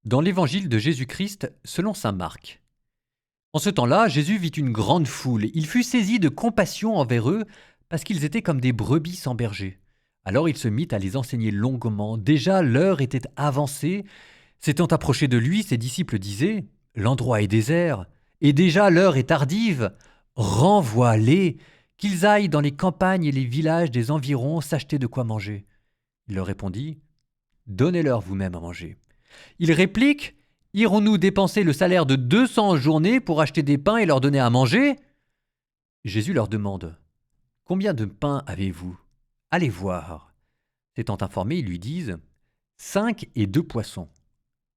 Dans l'évangile de Jésus-Christ selon saint Marc. En ce temps-là, Jésus vit une grande foule. Il fut saisi de compassion envers eux parce qu'ils étaient comme des brebis sans berger. Alors il se mit à les enseigner longuement. Déjà l'heure était avancée. S'étant approché de lui, ses disciples disaient : « L'endroit est désert, et déjà l'heure est tardive. Renvoie-les, qu'ils aillent dans les campagnes et les villages des environs s'acheter de quoi manger. » Il leur répondit : « Donnez-leur vous-même à manger. » Ils répliquent : « Irons-nous dépenser le salaire de 200 journées pour acheter des pains et leur donner à manger ?» Jésus leur demande : « Combien de pains avez-vous ? Allez voir. » S'étant informés, ils lui disent : « 5 et 2 poissons. »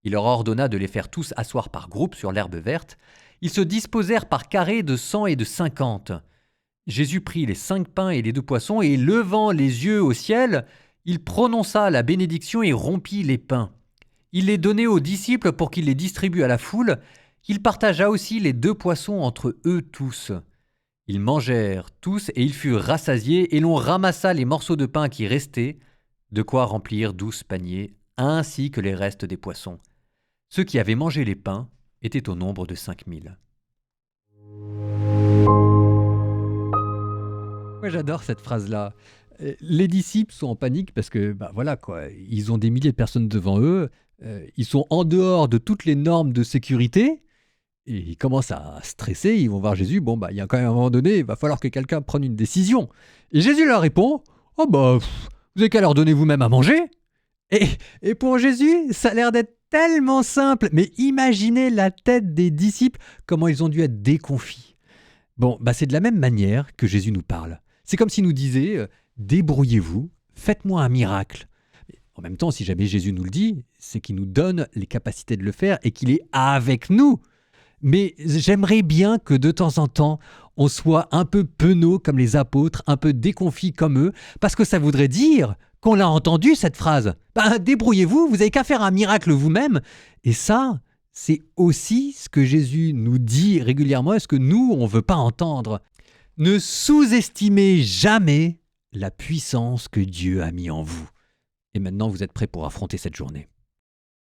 Il leur ordonna de les faire tous asseoir par groupes sur l'herbe verte. Ils se disposèrent par carrés de 100 et de 50. Jésus prit les 5 pains et les 2 poissons et, levant les yeux au ciel, il prononça la bénédiction et rompit les pains. Il les donnait aux disciples pour qu'ils les distribuent à la foule. Il partagea aussi les 2 poissons entre eux tous. Ils mangèrent tous et ils furent rassasiés, et l'on ramassa les morceaux de pain qui restaient, de quoi remplir 12 paniers, ainsi que les restes des poissons. Ceux qui avaient mangé les pains étaient au nombre de 5000. Moi j'adore cette phrase-là. Les disciples sont en panique parce que, voilà quoi, ils ont des milliers de personnes devant eux, ils sont en dehors de toutes les normes de sécurité, et ils commencent à stresser, ils vont voir Jésus, il y a quand même un moment donné, il va falloir que quelqu'un prenne une décision. Et Jésus leur répond : « vous avez qu'à leur donner vous-même à manger. » Et pour Jésus, ça a l'air d'être tellement simple, mais imaginez la tête des disciples, comment ils ont dû être déconfits. C'est de la même manière que Jésus nous parle. C'est comme s'il nous disait : « Débrouillez-vous, faites-moi un miracle. » En même temps, si jamais Jésus nous le dit, c'est qu'il nous donne les capacités de le faire et qu'il est avec nous. Mais j'aimerais bien que de temps en temps, on soit un peu penauds comme les apôtres, un peu déconfits comme eux, parce que ça voudrait dire qu'on l'a entendu cette phrase. Débrouillez-vous, vous n'avez qu'à faire un miracle vous-même. Et ça, c'est aussi ce que Jésus nous dit régulièrement et ce que nous, on ne veut pas entendre. Ne sous-estimez jamais la puissance que Dieu a mis en vous. Et maintenant, vous êtes prêts pour affronter cette journée.